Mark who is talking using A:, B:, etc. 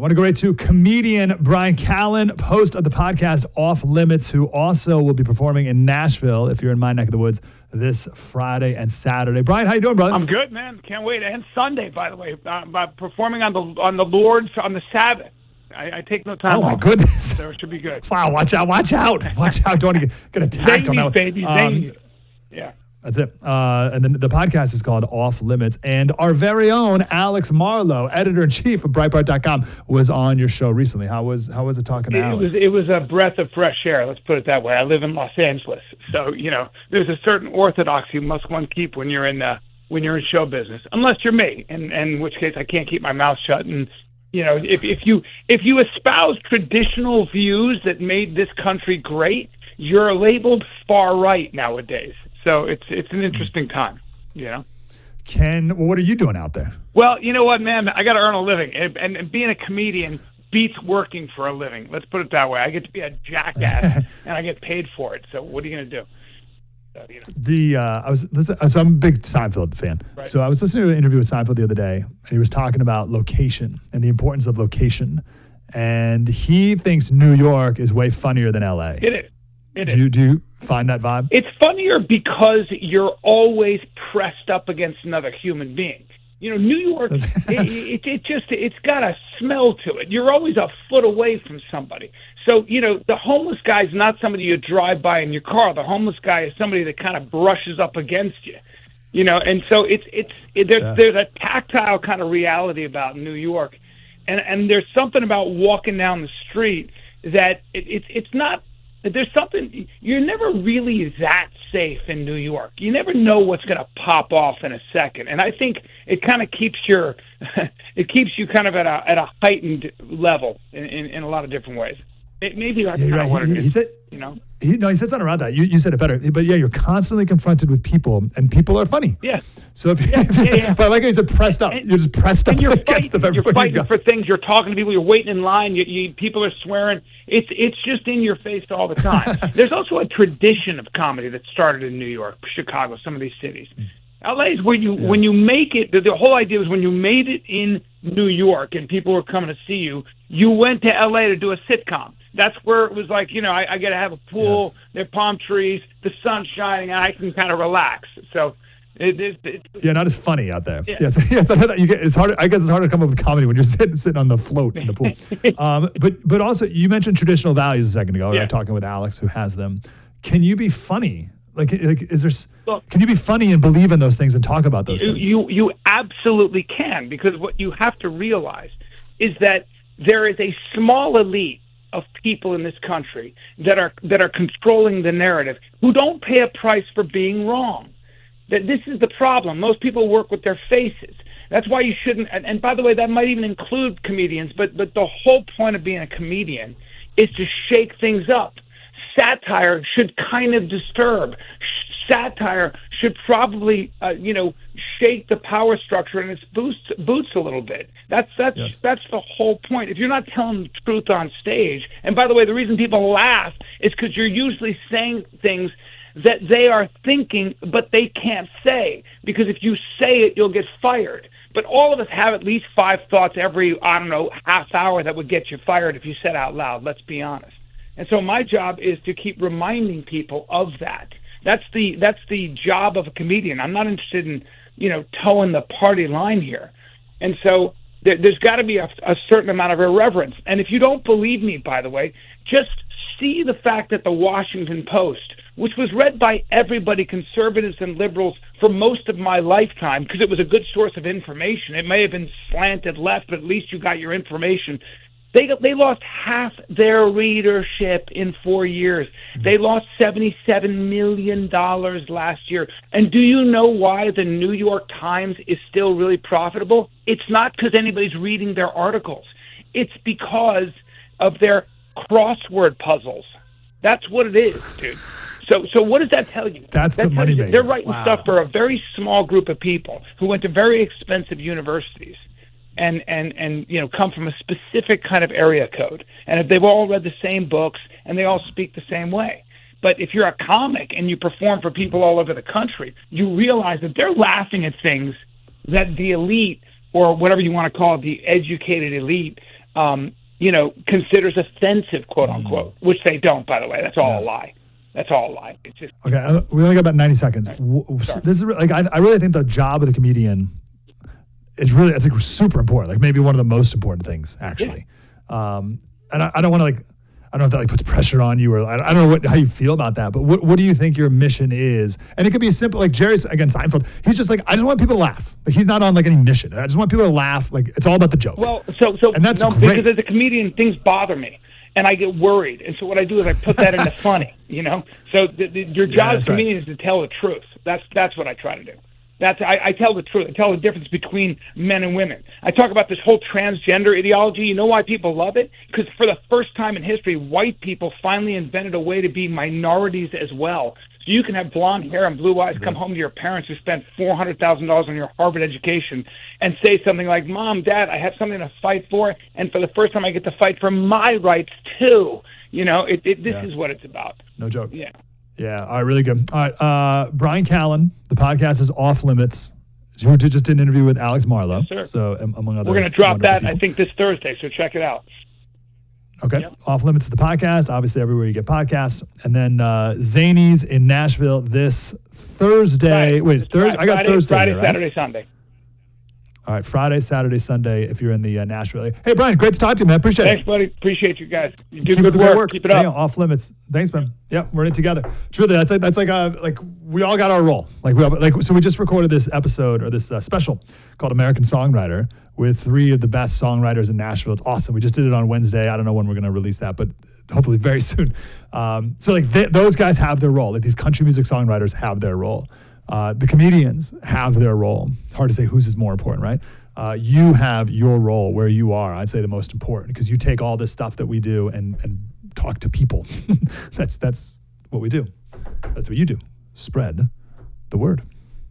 A: want to go right to comedian Bryan Callen, host of the podcast Off Limits, who also will be performing in Nashville, if you're in my neck of the woods, this Friday and Saturday. Bryan, how you doing, brother?
B: I'm good, man. Can't wait. And Sunday, by the way, by performing on the Lord's on the Sabbath. I take no time off.
A: Oh, my goodness.
B: So it should be good.
A: Wow, watch out. Watch out. Don't want to get attacked on that one.
B: Baby, yeah.
A: That's it. And then the podcast is called Off Limits. And our very own Alex Marlowe, editor-in-chief of Breitbart.com, was on your show recently. How was it talking to Alex?
B: It was a breath of fresh air, let's put it that way. I live in Los Angeles. So, there's a certain orthodoxy one keep when you're in show business. Unless you're me, in which case I can't keep my mouth shut. And, if you espouse traditional views that made this country great, you're labeled far right nowadays. So it's an interesting time,
A: What are you doing out there?
B: Well, you know what, man? I got to earn a living, and being a comedian beats working for a living. Let's put it that way. I get to be a jackass, and I get paid for it. So what are you going to do? So I'm a big Seinfeld fan. Right. So I was listening to an interview with Seinfeld the other day, and he was talking about location and the importance of location. And he thinks New York is way funnier than LA. It is.
A: Do you find that vibe?
B: It's funnier because you're always pressed up against another human being. New York, it's got a smell to it. You're always a foot away from somebody. So, the homeless guy is not somebody you drive by in your car. The homeless guy is somebody that kind of brushes up against you. And so there's a tactile kind of reality about New York. And there's something about walking down the street that it's not. There's something, you're never really that safe in New York. You never know what's going to pop off in a second. And I think it kind of keeps you kind of at a heightened level in a lot of different ways. Maybe that's kind of what it is. He said something around that. You said it better. But yeah, you're constantly confronted with people, and people are funny. Yeah.
A: So but like I said, pressed up. You're just pressed up against them.
B: You're fighting for things. You're talking to people. You're waiting in line. People are swearing. It's just in your face all the time. There's also a tradition of comedy that started in New York, Chicago, some of these cities. LA is when you make it. The whole idea was when you made it in New York and people were coming to see you, you went to LA to do a sitcom. That's where it was like, I got to have a pool, yes. There are palm trees, the sun's shining, and I can kind of relax. So
A: not as funny out there. Yeah. It's hard. I guess it's harder to come up with comedy when you're sitting on the float in the pool. But also, you mentioned traditional values a second ago. Yeah. Talking with Alex, who has them. Can you be funny? Can you be funny and believe in those things and talk about those things?
B: You absolutely can, because what you have to realize is that there is a small elite of people in this country that are controlling the narrative who don't pay a price for being wrong. That this is the problem. Most people work with their faces. That's why you shouldn't. And by the way, that might even include comedians. But the whole point of being a comedian is to shake things up. Satire should kind of disturb. Satire should probably, shake the power structure and its boots a little bit. That's the whole point. If you're not telling the truth on stage, and by the way, the reason people laugh is because you're usually saying things that they are thinking, but they can't say, because if you say it, you'll get fired. But all of us have at least 5 thoughts every, half hour that would get you fired if you said out loud. Let's be honest. And so my job is to keep reminding people of that. That's the job of a comedian. I'm not interested in, towing the party line here. And so there's got to be a certain amount of irreverence. And if you don't believe me, by the way, just see the fact that the Washington Post, which was read by everybody, conservatives and liberals, for most of my lifetime, because it was a good source of information. It may have been slanted left, but at least you got your information. They lost half their readership in 4 years. They lost $77 million last year. And do you know why the New York Times is still really profitable? It's not because anybody's reading their articles. It's because of their crossword puzzles. That's what it is, dude. So what does that tell you?
A: That's the money maker.
B: They're writing stuff for a very small group of people who went to very expensive universities. And come from a specific kind of area code. And if they've all read the same books and they all speak the same way. But if you're a comic and you perform for people all over the country, you realize that they're laughing at things that the elite, or whatever you want to call it, the educated elite, considers offensive, quote unquote, which they don't, by the way. That's all a lie. That's all a lie. It's just
A: okay. We only got about 90 seconds.
B: Right.
A: This is I really think the job of the comedian is really, it's like super important. Like maybe one of the most important things, actually. Yeah. And I don't want to I don't know if that puts pressure on you, or I don't know how you feel about that. But what do you think your mission is? And it could be simple, like Jerry's, again, Seinfeld. He's just I just want people to laugh. Like he's not on any mission. I just want people to laugh. Like it's all about the joke.
B: Well, so
A: and that's great.
B: Because as a comedian, things bother me, and I get worried. And so what I do is I put that into funny. So your job as a comedian is to tell the truth. That's what I try to do. I tell the truth. I tell the difference between men and women. I talk about this whole transgender ideology. You know why people love it? Because for the first time in history, white people finally invented a way to be minorities as well. So you can have blonde hair and blue eyes, come home to your parents who spent $400,000 on your Harvard education and say something like, Mom, Dad, I have something to fight for, and for the first time I get to fight for my rights too. This is what it's about.
A: No joke.
B: Yeah.
A: Yeah, all right, really good. All right, Bryan Callen, the podcast is Off Limits. You just did an interview with Alex Marlowe.
B: Yes, sir.
A: So, among other,
B: we're going to drop that,
A: people.
B: I think, this Thursday, so check it out.
A: Okay.
B: Yep.
A: Off Limits is the podcast, obviously everywhere you get podcasts. And then Zanies in Nashville this Thursday. Wait, Thursday? I got Thursday.
B: Friday,
A: here, right?
B: Saturday, Sunday.
A: All right, Friday, Saturday, Sunday, if you're in the Nashville area. Hey, Bryan, great to talk to you, man. Appreciate it.
B: Thanks, buddy. Appreciate you guys. You do
A: Keep
B: good work. Keep it up.
A: Off Limits. Thanks, man. Yeah, we're in it together. Truly, that's like we all got our role. So we just recorded this episode, or this special called American Songwriter, with 3 of the best songwriters in Nashville. It's awesome. We just did it on Wednesday. I don't know when we're going to release that, but hopefully very soon. Those guys have their role. Like these country music songwriters have their role. The comedians have their role. It's hard to say whose is more important, right? You have your role where you are, I'd say the most important, because you take all this stuff that we do and talk to people. That's what we do. That's what you do. Spread the word.